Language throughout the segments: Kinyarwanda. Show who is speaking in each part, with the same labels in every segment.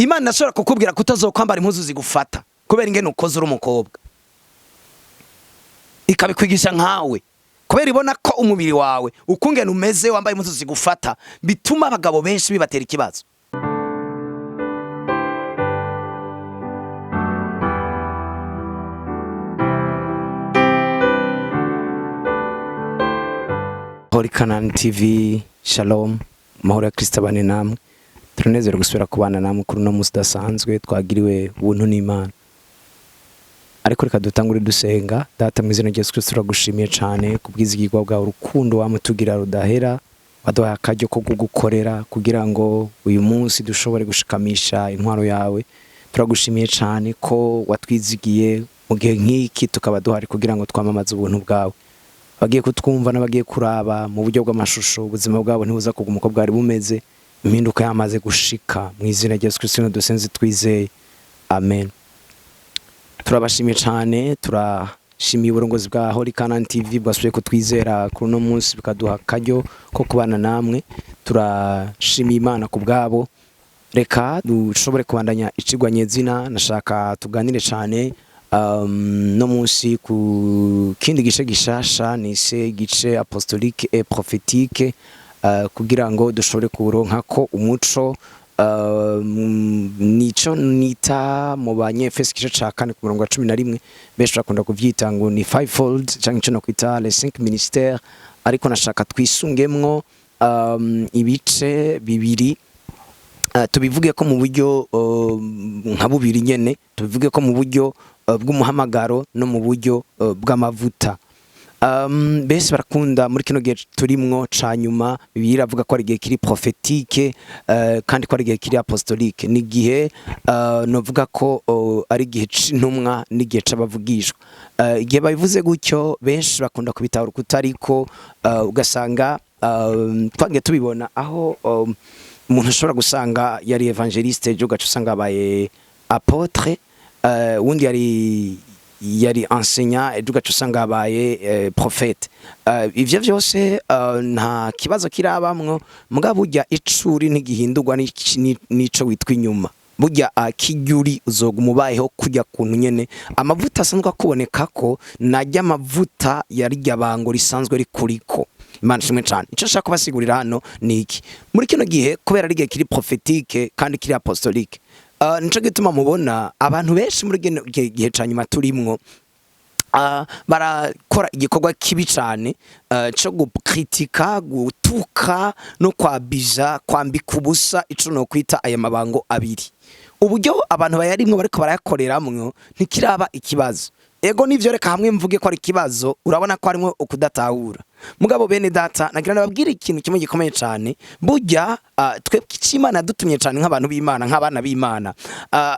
Speaker 1: Imana ashobora kukubwira kutazokwambara impuzu zigufata kubera ingene ukoze uri umukobwa, ikabikwigisha nkawe kubera ibona ko umubiri wawe ukungene umeze wambaye impuzu zigufata, bituma abagabo benshi bibatera ikibazo. Kuri CANAAN TV, shalom, mahoro ya Kristo abane namwe. Turanezera gusubira kubana namwe kuri no musi dasanzwe twagiriwe ubuntu n'Imana. Ariko reka dutangure dusenga. Data mu izina rya Yesu Kristo turagushimiye cyane kubw'izigirwa bwawe, urukundo wamutugira rudahera, waduhaye akaryo ko kugukorera kugira ngo uyu munsi dushobore gushikamisha intwaro yawe. Turagushimiye cyane ko watwizigiye mu gihe nk'iki tukaba duhari kugira ngo twamamaze ubuntu bwawe. Bagiye kutwumva n'abagiye kuraba mu buryo bw'amashusho, ubuzima bwabo ntibuza kuguma uko bwari bumeze, impinduka yamaze gushika mu izina rya Yesu Kristo dusenze twizeye, amen. Turabashimiye cyane, turashimiye uburongozi bwa CANAAN TV bwasubiye kutwizera kuri no munsi bikaduha akaryo ko kubana namwe. Turashimiye Imana ku bwabo. Reka dushobore kubandanya icigwa nyezina. Nashaka tuganire cyane no munsi ku kindi gice gishasha, nise gice apostolique et prophétique, kugira ngo dushobore kuronka ko umuco nico nita mu banyefesi gice ca 4 ku murongo wa 11 benshi bakunda kuvyita ngo ni fivefold cyangwa ico no kwita les 5 ministères, ariko nashaka twisungemwo ibice bibiri, tubivuge ko mu buryo nka bubiri nyene, tubivuge ko mu buryo bw'umuhamagaro no mu buryo bw'amavuta. Bese barakunda muri kino gihe turimwo ca nyuma, Bibiliya iravuga ko ari igihe kiri prophetique kandi ko ari igihe kiri apostolique. Ni igihe novuga ko ari igihe c'intumwa n'igihe c'abavugishwa. Igihe babivuze gutyo benshi bakunda kubitahura kutariko, ugasanga twagiye tubibona aho umuntu ashobora gusanga yari evangeliste ejo gace usanga abaye apotre, wundi yari enseignant ejo gace usanga abaye prophète. Ivyo vyose nta kibazo kirabamwo, muga burya icuri ntigihindurwa n'ico witwa inyuma. Burya kijyuri uzoguma ubayeho kujya kuntu nyene amavuta asanzwe akuboneka ko najya amavuta yari yabango risanzwe rikuriko. Imana shimwe cyane. Ico shaka kubasigurira hano ni iki: muri kino gihe kubera ari igihe kiri prophétique kandi kiri apostolique, nico gituma mubona abantu benshi muri gihe ca nyuma turimwo barakora igikorwa kibi cyane cyo gukritika, gutuka no kwabija, kwambika ubusa ico no kwita aya mabango abiri. Uburyo abantu bayarimwe bariko barayakoreramwo ntikiraba ikibazo. Ego nivyo, reka hamwe mvuge ko ari ikibazo, urabona ko harimo ukudatahura. Mugabo bene data, nagira nababwira ikintu kimwe gikomeye cyane. Burya twebwe Imana dutumye cyane nk'abantu b'Imana, nk'abana b'Imana.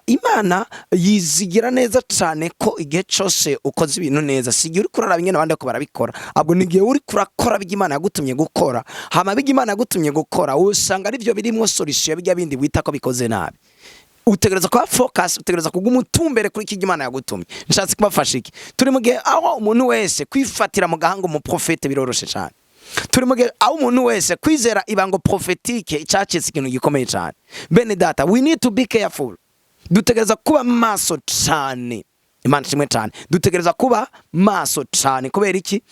Speaker 1: Imana yizigira neza cyane ko igihe cyose ukoze ibintu neza, sigiye uri kurara bingene abandi ko barabikora, ahubwo nigiye uri kurakora b'Imana yagutumye gukora. Hama b'Imana yagutumye gukora usanga ari byo birimwo solution bijya bindi wita ko bikoze nabi. Utegereza kwa focus, utegereza kuguma utumbere kuri iki Imana yagutumye. Nshatse kubafasha iki: turi mu gihe aho umuntu wese kwifatira mu gahanga mu prophète biroroshe cyane. Turi mu gihe aho umuntu wese kwizera ibango prophétique icyacitse ikintu gikomeye cyane. Bene data, we need to be careful. Dutegereza kuba maso cyane. Imana shimwe cyane. Dutegereza kuba maso cyane kubera iki?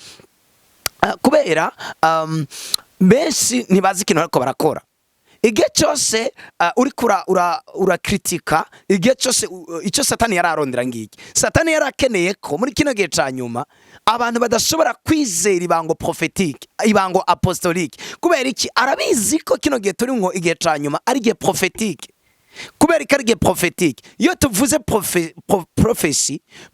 Speaker 1: Kubera benshi ntibazi ikintu ariko barakora. Igihe cyose uri urakritika, igihe cyose icyo Satani yararondera ngiki. Satani yarakeneye ko muri kino gihe ca nyuma abantu badashobora kwizera ibango prophétique, ibango apostolique. Kubera iki? Arabizi ko kino gihe turi ngo igihe ca nyuma ari igihe prophétique. Kubera iki ari igihe prophétique? Iyo tuvuze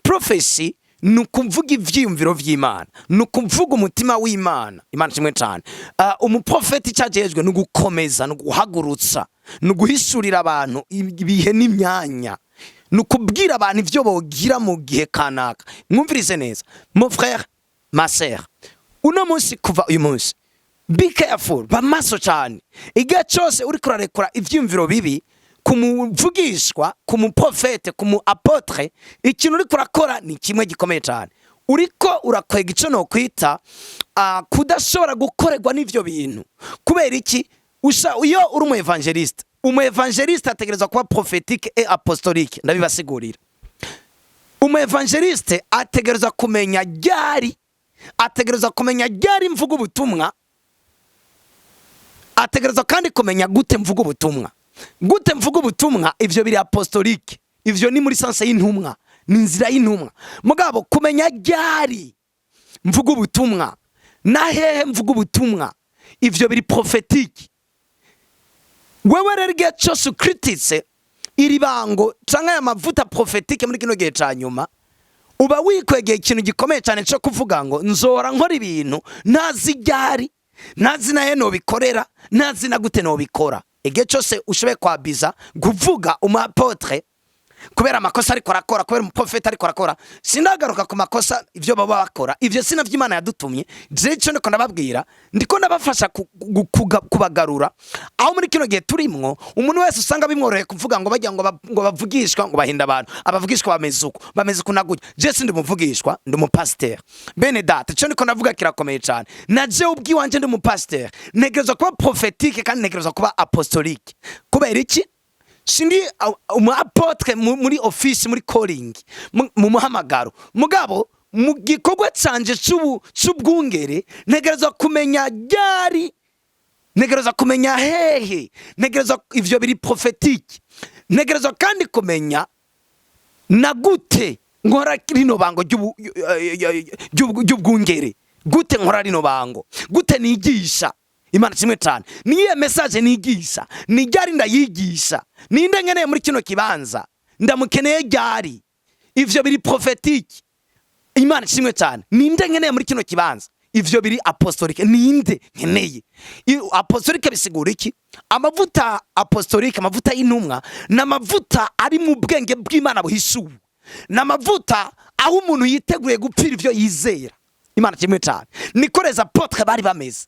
Speaker 1: prophecy nukumvuga ivyiyumviro vy'Imana, nukumvuga umutima w'Imana. Imana shimwe cyane. Umuprofeti cyagejwe nugukomeza, nuguhagurutsa, nuguhishurira abantu ibihe n'imyanya, nukubwira abantu ivyo bogira mu gihe kanaka. Mwumvirize neza mon frère, ma sœur, uno munsi kuva uyu munsi, be careful, ba maso cyane. Igihe cyose uri kurarekura ivyiyumviro bibi kumuvugishwa, kumuprofete, kumuapotre, ikintu uri kurakora ni kimwe gikomeye cyane. Uriko urakwega ico no kwita kudashobora gukorerwa n'ivyo bintu. Kubera iki? Iyo uri umu evangeliste, umu evangeliste ategerezwa kuba prophetique et apostolique. Ndabibasigurira. Umu evangeliste ategerezwa kumenya ryari, ategerezwa kumenya ryari mvuga ubutumwa, ategerezwa kandi kumenya gute mvuga ubutumwa. Gute mvuga ubutumwa, ivyo biri apostolique, ivyo ni muri sanse y'intumwa, ni inzira y'intumwa. Mugabo kumenya ryari mvuga ubutumwa na hehe mvuga ubutumwa, ivyo biri prophetique. Wewe rero igihe cyose ukrititse iri bango canke aya mavuta prophetique muri kino gihe ca nyuma, uba wikwegeye ikintu gikomeye cyane cyo kuvuga ngo nzora nkora ibintu ntazi ryari, ntazi nahe nobikorera, ntazi na gute nobikora. Igihe cyose ushoboye kwabiza kuvuga umapotre kubera amakosa ariko arakora, kubera umuprofeti ariko arakora, sindagaruka ku makosa ivyo baba bakora, ivyo sina vy'Imana yadutumye. Je cyo ndiko ndababwira, ndiko ndabafasha kubagarura aho muri kino gihe turimwo. Umuntu wese usanga bimworoheye kuvuga ngo bajya ngo bavugishwa, ngo bahinda abantu, abavugishwa bameze kunagujya. Je sindi umuvugishwa, ndi umupasteur. Bene data, cyo ndiko ndavuga kirakomeye cyane. Na je ubwiwanje ndi umupasteur, negerezwa kuba prophetique kandi negerezwa kuba apostolique. Kubera iki? Sindi umuapotre muri office, muri calling, mu muhamagaro. Mugabo mu gikorwa canje c'ubwungere negerezwa kumenya ryari, negerezwa kumenya hehe, negerezwa ivyo biri prophetique. Negerezwa kandi kumenya na gute nkora rino bango ry'ubwungere, gute nkora rino bango, gute nigisha. Imana kimwe cyane. Niye message nigisha, ni ryari ndayigisha, ninde nkeneye muri kino kibanza, ndamukeneye ryari. Ivyo biri prophetique. Imana kimwe cyane. Ninde nkeneye muri kino kibanza, ivyo biri apostolique. Ninde nkeneye. Apostolique bisigura iki? Amavuta apostolique, amavuta y'intumwa, na mavuta ari mu bwenge bw'Imana buhishuwe, na mavuta aho umuntu yiteguye gupfira ivyo yizera. Imana kimwe cyane. Nikoreza apotre bari bameze.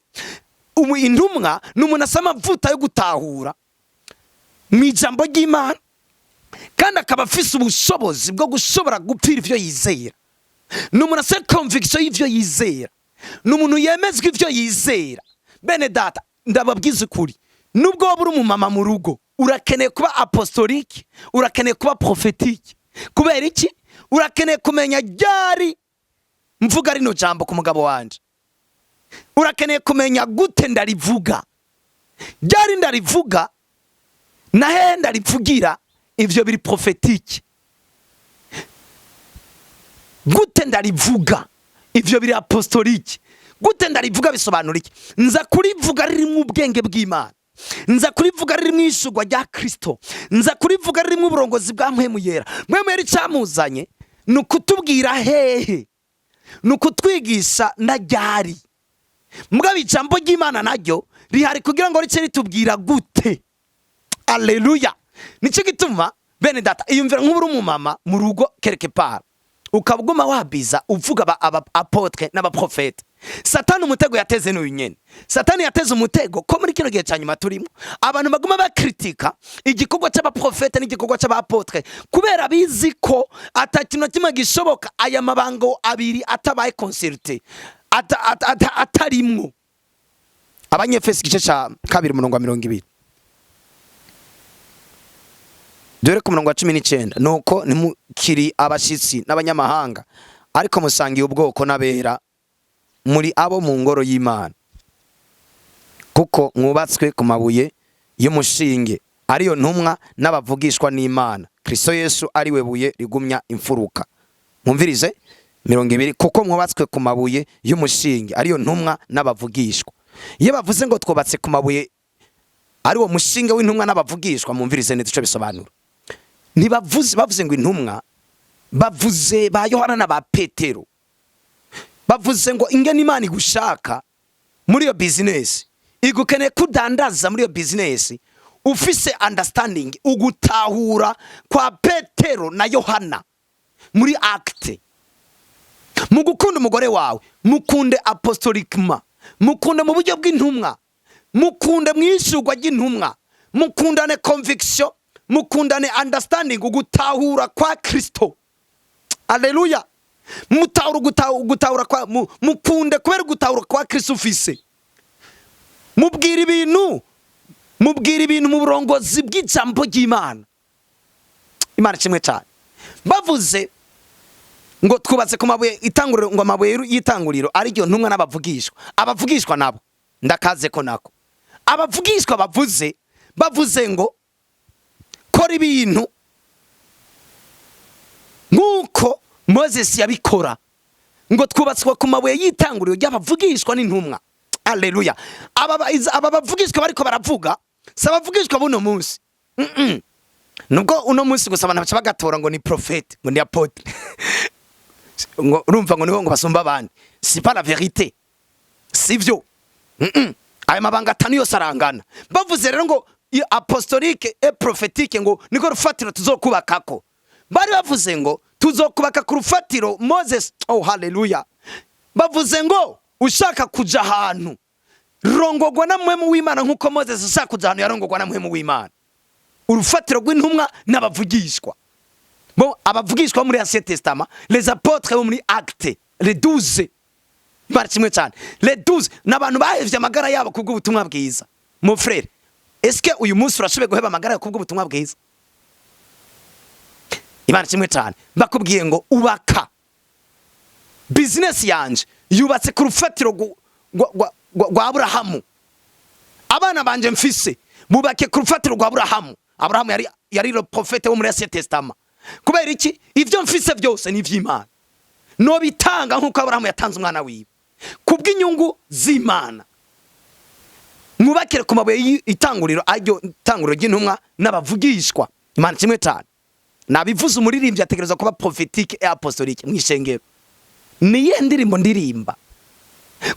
Speaker 1: Intumwa n'umuntu asama amavuta yo gutahura mu ijambo ry'Imana, kandi akaba afise ubushobozi bwo gushobora gupfira ivyo yizera. N'umuntu asa conviction y'ivyo yizera, n'umuntu yemezwa ivyo yizera. Bene data, ndababwiza ukuri, nubwo waba uri umumama mu rugo, urakeneye kuba apostolique, urakeneye kuba prophetique. Kubera iki? Urakeneye kumenya ryari mvuga rino jambo ku mugabo wanje, urakeneye kumenya gute ndarivuga, ryari ndarivuga, na hehe ndarivugira. Ivyo biri prophetique. Gute ndarivuga, ivyo biri apostolique. Gute ndarivuga bisobanura iki? Nza kurivuga riri mu bwenge bw'Imana, nza kurivuga riri mu ishugwa rya Kristo, nza kurivuga riri mu burongozi bwa Mpwemu Yera. Mpwemu Yera icamuzanye nukutubwira hehe, nukutwigisha na ryari. Mugabo ijambo ry'Imana naryo rihari kugira ngo rice ritubwira gute. Alleluia. Nico gituma bene data, iyumvira nk'uburi umumama mu rugo quelque part, ukabuguma wabiza uvuga aba apotre n'abaprofete. Satani umutego yateze n'uyu nyene. Satani yateze umutego ko muri kino gihe cyanyuma turimo abantu baguma bakritika igikorwa cy'abaprofete n'igikorwa cy'abapotre, kubera bizi ko atakino kimwe gishoboka aya mabango abiri atabaye consulté, atarimwo. Abanyefesi igice ca 2:20 dore ku murongo wa 19, nuko nimukiri abashitsi n'abanyamahanga, ariko musangiye ubwoko n'abera, muri abo mu ngoro y'Imana, kuko mwubatswe ku mabuye y'umushinge, ariyo ntumwa n'abavugishwa n'Imana, Kristo Yesu ari we buye rigumya imfuruka. Mwumvirize 20, kuko mwubatswe ku mabuye y'umushinge, ariyo ntumwa n'abavugishwa. Iyo bavuze ngo twubatse ku mabuye ari wo mushinge w'intumwa n'abavugishwa, mwumvirize n'ico bisobanura. Bavuze ngo intumwa, bavuze ba Yohana na ba Petero, bavuze ngo ingene Imana igushaka muri yo business, igukeneye kudandaza muri yo business, ufise understanding, ugutahura kwa Petero na Yohana muri acte. Mu gukunda umugore wawe, mukunde apostoliquement, mukunde mu buryo bw'intumwa, mukunde mwishugwa ry'intumwa, mukundane conviction, mukundane understanding, ugutahura kwa Kristo. Alleluia. Gutahura kwa mukunde kubera gutahura kwa Kristo ufise. Mubwira ibintu mubwira ibintu mu burongozi bw'ijambo ry'Imana. Imana kimwe cyane. Bavuze ngo twubatse ku mabuye itanguriro, ngo amabuye y'itanguriro ari ryo ntumwa n'abavugishwa. Abavugishwa nabo ndakaze ko nako. Abavugishwa bavuze ngo kora ibintu nk'uko Moses yabikora, ngo twubatswe ku mabuye y'itanguriro y'abavugishwa n'intumwa. Haleluya. Aba bavugishwa bariko baravuga sabavugishwa buno munsi. Nubwo uno munsi gusa abantu baca bagatora ngo ni prophète, ngo ni apotre. Ngo urumva ngo niho ngo basumba abandi. C'est pas la vérité. Sivyo. Aya mabanga atanu yose arangana. Bavuze rero ngo apostolique et prophétique ngo niko rufatiro tuzokubakako. Bari bavuze ngo tuzokubaka ku rufatiro Moses. Oh haleluya. Bavuze ngo ushaka kuja ahantu rongogwa na mpwemu w'Imana nkuko Moses ushaka kuja ahantu yarongogwa na mpwemu w'Imana. Urufatiro rw'intumwa n'abavugishwa. Bon, abavugishwa muri Ancien Testament, les apôtres bo muri Actes, les 12. Imana kimwe cyane. Les 12 n'abantu bahevye amagara yabo kubwo ubutumwa bwiza. Mon frère, est-ce que uyu munsi urashobe guheba amagara kubwo ubutumwa bwiza? Imana kimwe cyane. Bakubwiye ngo ubaka business yanje yubatse ku rufatiro rwa Aburahamu. Abana banje mfise bubake ku rufatiro rwa Aburahamu. Aburahamu yari le prophète wo muri Ancien Testament. Kubera iki? Ivyo mfise byose ni ivy'Imana. No bitanga nkuko Aburahamu yatanze umwana wiwe. Kubw'inyungu z'Imana. Mubakire ku mabuye itanguriro aryo itanguriro ry'intumwa n'abavugishwa. Imana kimwe cyane. Nabivuze umuririmbyi ategereza kuba prophétique et apostolique mwishengero. Niye ndirimbo ndirimba.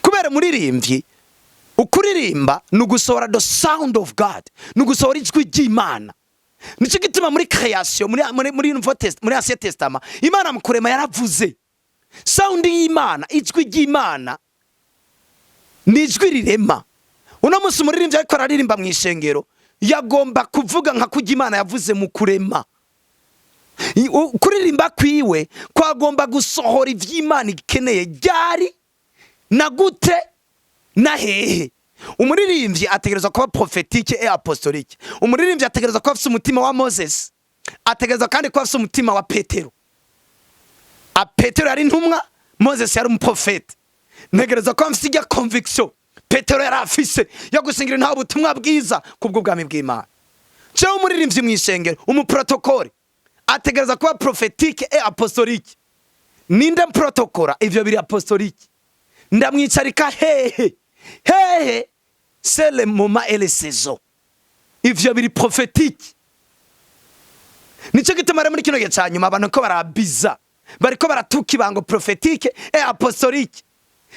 Speaker 1: Kubera muririmbyi ukuririmba nugusohora the sound of God, nugusohora ijwi ry'Imana. Nico gituma muri création muri Ancien Testament Imana mu kurema yaravuze. Sound y'Imana, ijwi ry'Imana ni ijwi rirema. Uno munsi umuririmbyi ariko araririmba mwishengero yagomba kuvuga nka kujya Imana yavuze mu kurema. Kuririmba kwiwe kwagomba gusohora ivy'Imana ikeneye ryari na gute na hehe. Umuririmbyi ategereza kuba prophétique et apostolique. Umuririmbyi ategereza kuba afite umutima wa Moses, ategereza kandi kuba afite umutima wa Petero. Petero yari intumwa, Moses yari umuprofete. Ntegereza kuba afite conviction Petero yari afise yo gusingira nta ubutumwa bwiza kubwo ubwami bw'Imana. Cyo umuririmbyi mwishengero umuprotokole ategereza kuba prophétique et apostolique. Ninde protokora ivyo biri apostolique? Ndamwicarika hehe. Hehe, c'est le moment et les saisons. Ivyo biri prophétique. Nico gituma muri kino gihe cyanyuma abantu ko barabiza. Bariko baratuka ibango prophétique et apostolique.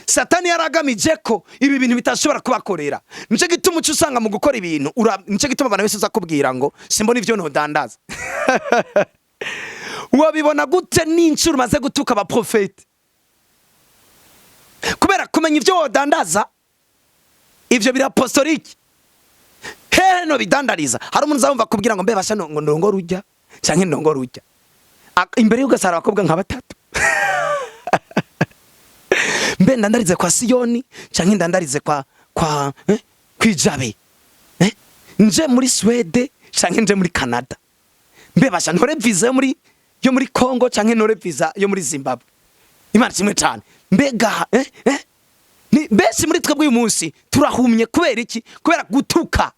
Speaker 1: Satani yaragamije ko ibi bintu bitashobora kubakorera. Nico gituma ucu usanga mu gukora ibintu nico gituma abantu bese uzakubwira ngo simbona ivyo no dandaza. Wabibona gute n'incuro maze gutuka aba prophète? Kubera kumenya ivyo wodandaza ivyo biri apostolique. Hehe no bidandariza. Hari umuntu uzabumva kubwira ngo mbe basha ngo ndongo rujya canke ndongo rujya. Imbere y'ugasara abakobwa nka batatu. Mbe ndandarize kwa Siyoni canke ndandarize kwa kwijabe. Nje muri Swede canke nje muri Canada. Mbe basha ntore visa yo muri Congo canke ntore visa yo muri Zimbabwe. Imana kimwe cyane. Mbega ni bese muri twebwe uyu munsi turahumye kubera iki? Kubera gutuka.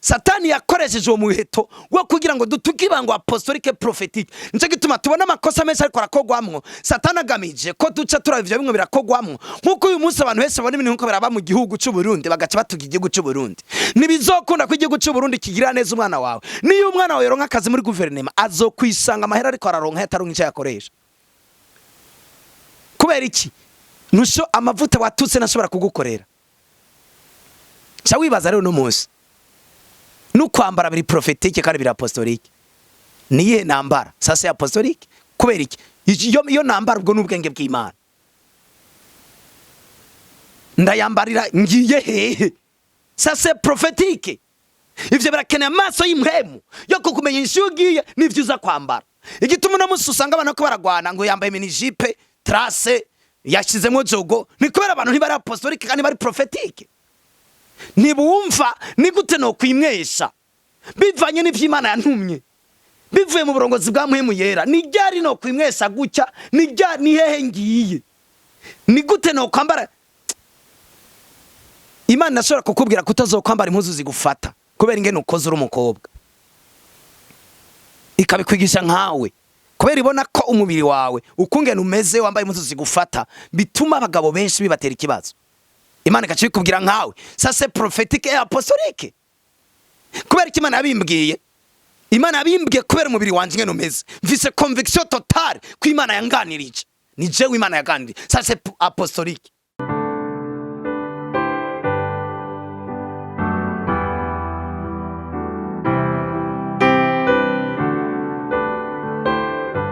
Speaker 1: Satani yakoresheje uwo muheto wo kugira ngo dutuke ibango apostolique prophétique. Nico gituma tubona amakosa menshi ariko arakogwamwo. Satani agamije ko duca turavyo bimwe birakogwamwo. Nkuko uyu munsi abantu bese babona ibintu nko biraba mu gihugu cy'u Burundi bagaca batuga igihugu cy'u Burundi. Nibizokunda ko igihugu cy'u Burundi kigira neza umwana wawe. Niyo umwana wawe yoronka akazi muri guverinema azokwisanga amahera ariko araronka yataronka icyo yakoresha. Kubera iki? Nusho amavuta watutse nashobora kugukorera. Cha wibaza rero no munsi. Nukwambara biri prophétique kandi biri apostolique. Niye nambara sasa apostolique kubera iki? Iyo nambara ubwo n'ubwenge bw'Imana. Ndayambarira ngiye hehe? Sasa prophétique. Ivyo birakeneye amaso y'imhemu yo kukumenya inshugiye n'ivyo uza kwambara. Igituma no munsi usanga abantu ko baragwana ngo yambaye mini jipe trace yashizemo jogo ni kubera abantu ntibari apostolique kandi bari prophétique. ntibumva ni gute no kwimwesha bivanye n'ivy'Imana yantumye bivuye mu burongozi bwa mpwemu yera. Ni ryari no kwimwesha gutya? Ni hehe ngiye? Ni gute no kwambara? Imana nashobora kukubwira kutazokwambara impuzu zigufata kubera ingene ukoze uri umukobwa, ikabikwigisha nkawe kubera ibona ko umubiri wawe ukungene umeze wambaye impuzu zigufata bituma abagabo benshi bibatera ikibazo. Imana ikacikubwira nkawe. Ça c'est prophétique et apostolique. Kubera iki Imana yabimbwiye? Imana yabimbwiye kubera umubiri wanje ngene umeze. Mfise conviction totale ko Imana yanganirije. Ni jewe Imana yaganirije. Ça c'est apostolique.